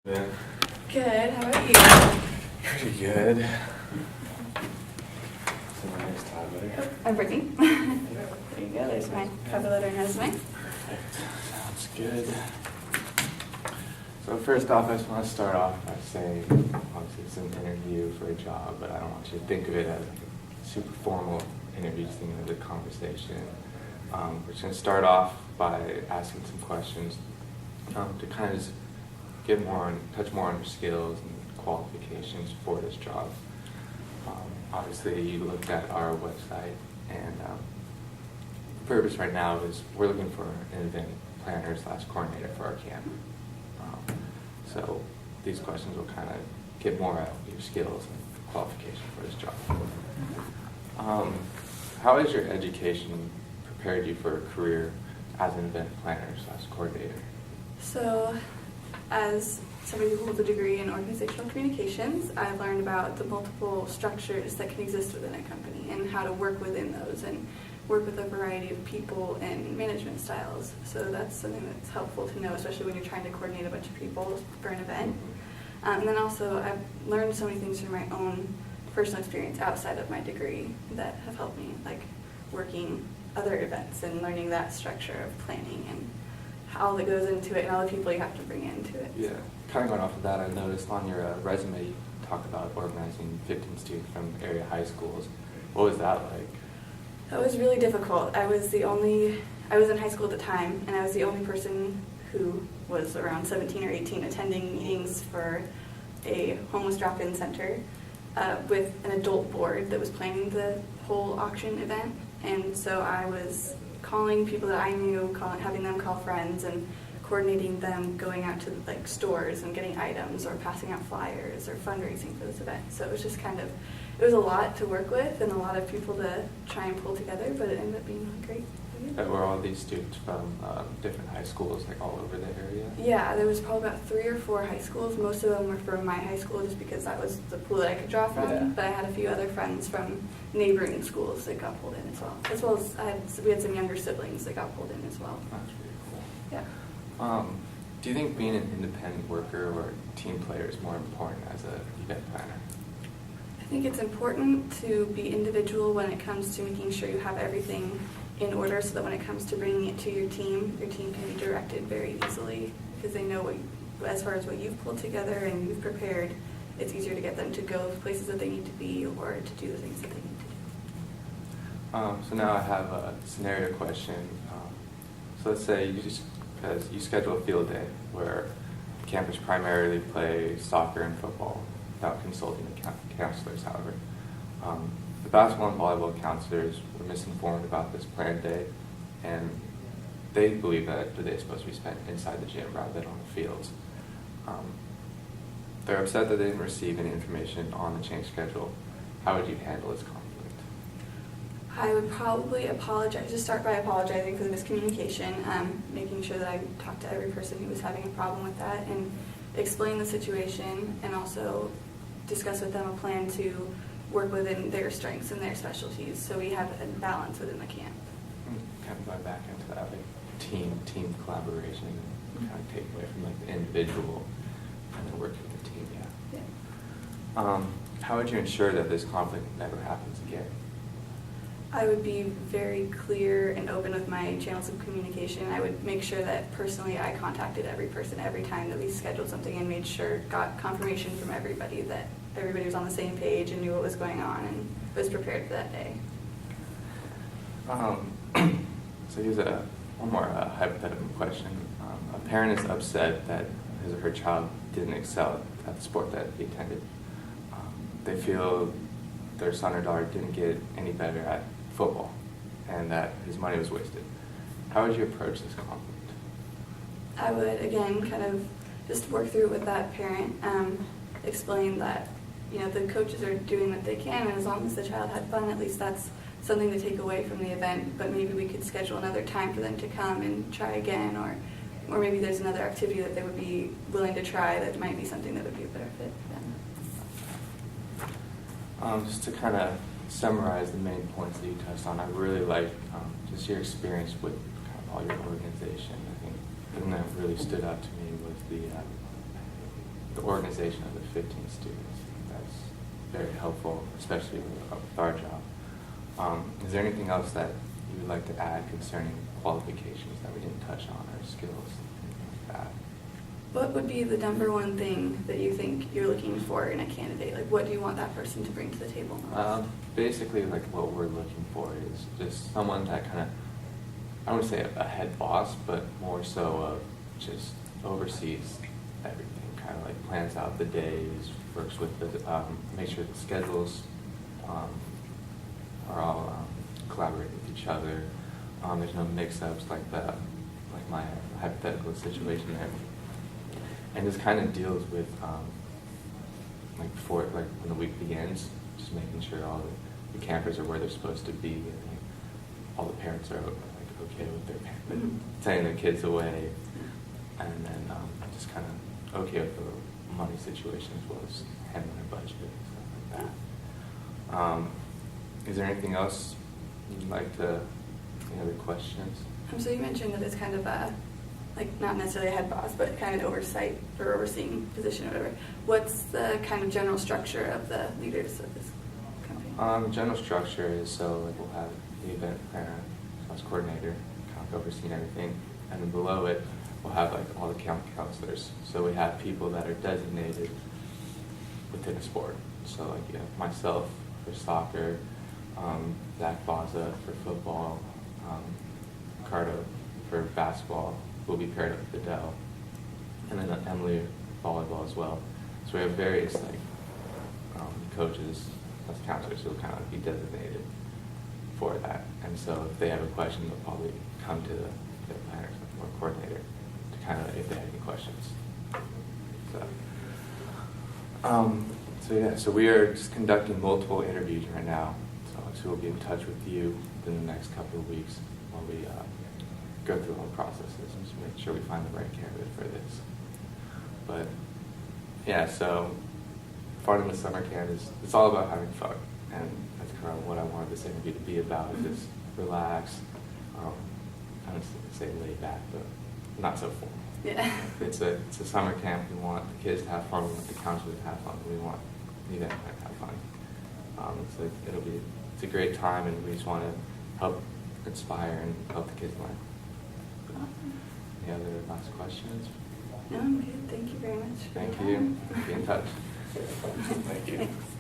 Yeah. Good, how about you? Pretty good. So my name's Tyler. I'm Brittany. There you go, there's my cover letter and resume. Perfect. Sounds good. So first off, I just want to start off by saying, obviously it's an interview for a job, but I don't want you to think of it as like a super formal interview, just think of it as a conversation. We're just going to start off by asking some questions to kind of just touch more on your skills and qualifications for this job. Obviously, you looked at our website, and the purpose right now is we're looking for an event planner / coordinator for our camp. So these questions will kind of get more at your skills and qualifications for this job. How has your education prepared you for a career as an event planner / coordinator? So, as somebody who holds a degree in organizational communications, I've learned about the multiple structures that can exist within a company and how to work within those and work with a variety of people and management styles. So that's something that's helpful to know, especially when you're trying to coordinate a bunch of people for an event. And then also I've learned so many things from my own personal experience outside of my degree that have helped me, like working other events and learning that structure of planning and all that goes into it and all the people you have to bring into it. Yeah, kind of going off of that, I noticed on your resume you talk about organizing 15 students from area high schools. What was that like? That was really difficult. I was in high school at the time, and I was the only person who was around 17 or 18 attending meetings for a homeless drop-in center with an adult board that was planning the whole auction event. And so I was calling people that I knew, having them call friends, and coordinating them going out to like stores and getting items or passing out flyers or fundraising for this event. So it was just it was a lot to work with and a lot of people to try and pull together, but it ended up being really great. Were all these students from different high schools, like all over the area? Yeah, there was probably about 3 or 4 high schools. Most of them were from my high school just because that was the pool that I could draw from. Yeah. But I had a few other friends from neighboring schools that got pulled in as well. As well as we had some younger siblings that got pulled in as well. That's really cool. Yeah. Do you think being an independent worker or team player is more important as an event planner? I think it's important to be individual when it comes to making sure you have everything in order so that when it comes to bringing it to your team can be directed very easily because they know as far as what you've pulled together and you've prepared, it's easier to get them to go places that they need to be or to do the things that they need to do. So now I have a scenario question. So let's say because you schedule a field day where campus primarily play soccer and football without consulting the counselors, however. The basketball and volleyball counselors were misinformed about this planned day, and they believe that the day is supposed to be spent inside the gym rather than on the fields. They're upset that they didn't receive any information on the change schedule. How would you handle this conflict? I would probably start by apologizing for the miscommunication, making sure that I talked to every person who was having a problem with that and explain the situation and also discuss with them a plan to work within their strengths and their specialties so we have a balance within the camp. Kind of going back into that, like team collaboration, and kind of take away from like the individual kind of working with the team. Yeah. How would you ensure that this conflict never happens again? I would be very clear and open with my channels of communication. I would make sure that personally I contacted every person every time that we scheduled something and made sure, got confirmation from everybody that everybody was on the same page and knew what was going on and was prepared for that day. So here's one more hypothetical question. A parent is upset that his or her child didn't excel at the sport that he attended. They feel their son or daughter didn't get any better at football and that his money was wasted. How would you approach this conflict? I would, again, kind of just work through it with that parent, explain that, the coaches are doing what they can, and as long as the child had fun, at least that's something to take away from the event, but maybe we could schedule another time for them to come and try again, or maybe there's another activity that they would be willing to try that might be something that would be a better fit for them. Just to kind of summarize the main points that you touched on, I really like just your experience with kind of all your organization. I think the thing that really stood out to me was the organization of the 15 students. That's very helpful, especially with our job. Is there anything else that you would like to add concerning qualifications that we didn't touch on, or skills, anything like that? What would be the number one thing that you think you're looking for in a candidate? Like, what do you want that person to bring to the table most? Basically, like, what we're looking for is just someone that kind of, I wouldn't say a head boss, but more so of just oversees everything, kind of like plans out the days, works with the, make sure the schedules are all collaborate with each other. There's no mix-ups like my hypothetical situation there. And this kind of deals with, like before, like when the week begins, just making sure all the campers are where they're supposed to be, and like, all the parents are like okay with their sending their kids away, and then just kind of okay with the money situation as well as handling their budget and stuff like that. Is there anything else you'd like to? Any other questions? So you mentioned that it's kind of a, like, not necessarily a head boss, but kind of an oversight or overseeing position or whatever. What's the kind of general structure of the leaders of this company? General structure is, so like we'll have the event planner, class coordinator, kind of overseeing everything, and then below it we'll have like all the camp counselors. So we have people that are designated within a sport. So like you have myself for soccer, Zach Baza for football, Cardo for basketball. Will be paired up with Adele, and then Emily volleyball as well. So we have various like coaches as counselors who will kind of be designated for that. And so if they have a question, they'll probably come to the planner or coordinator to kind of, if they have any questions. So we are just conducting multiple interviews right now. So we'll be in touch with you within the next couple of weeks while we go through all the processes and just make sure we find the right candidate for this. But yeah, so part of the summer camp is, it's all about having fun, and that's kind of what I wanted this interview to be about. Just relax, I don't say laid back, but not so formal. Yeah. It's a summer camp. We want the kids to have fun. We want the counselors to have fun. We want the event to have fun. So it's a great time, and we just want to help inspire and help the kids learn. Awesome. Any other last questions? No, I'm good. Thank you very much. Thank you. Be in touch. Thank you. Thanks.